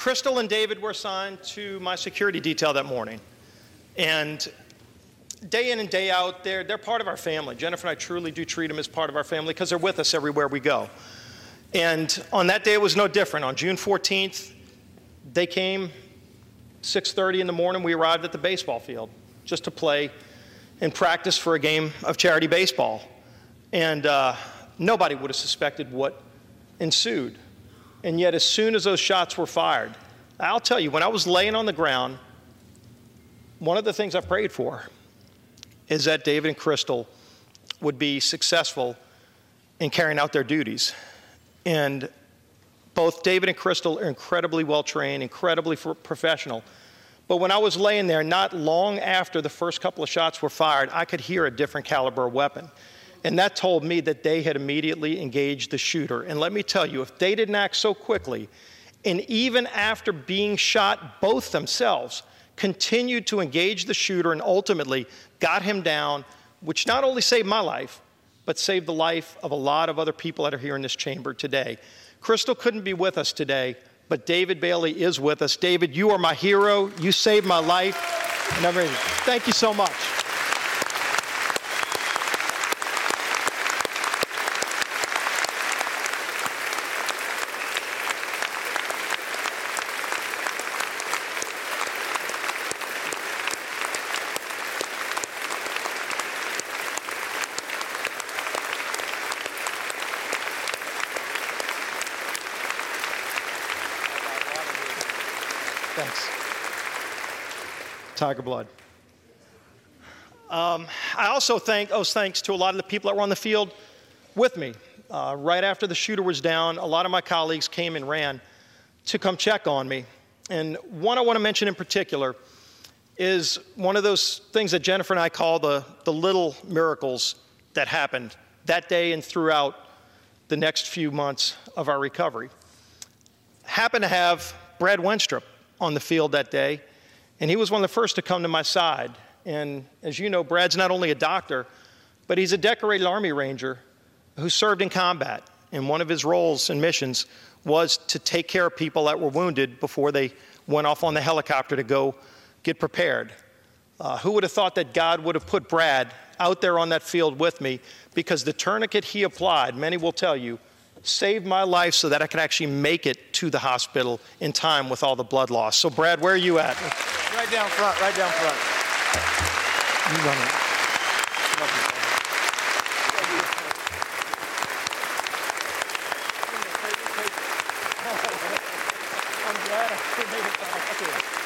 Crystal and David were assigned to my security detail that morning. And day in and day out, they're part of our family. Jennifer and I truly do treat them as part of our family because they're with us everywhere we go. And on that day, it was no different. On June 14th, they came 6:30 in the morning. We arrived at the baseball field just to play and practice for a game of charity baseball. And nobody would have suspected what ensued. And yet, as soon as those shots were fired, I'll tell you, when I was laying on the ground, one of the things I prayed for is that David and Crystal would be successful in carrying out their duties. And both David and Crystal are incredibly well-trained, incredibly professional. But when I was laying there, not long after the first couple of shots were fired, I could hear a different caliber weapon. And that told me that they had immediately engaged the shooter. And let me tell you, if they didn't act so quickly, and even after being shot both themselves, continued to engage the shooter and ultimately got him down, which not only saved my life, but saved the life of a lot of other people that are here in this chamber today. Crystal couldn't be with us today, but David Bailey is with us. David, you are my hero. You saved my life. And I'm ready. Thank you so much. Thanks. Tiger blood. I also owes thanks to a lot of the people that were on the field with me. Right after the shooter was down, a lot of my colleagues came and ran to come check on me. And one I want to mention in particular is one of those things that Jennifer and I call the little miracles that happened that day and throughout the next few months of our recovery. Happened to have Brad Wenstrup on the field that day, and he was one of the first to come to my side. And as you know, Brad's not only a doctor, but he's a decorated Army Ranger who served in combat. And one of his roles and missions was to take care of people that were wounded before they went off on the helicopter to go get prepared. Who would have thought that God would have put Brad out there on that field with me, because the tourniquet he applied, many will tell you, saved my life so that I could actually make it to the hospital in time with all the blood loss. So, Brad, where are you at? Right down front, right down front. You run it. I'm glad I made it back.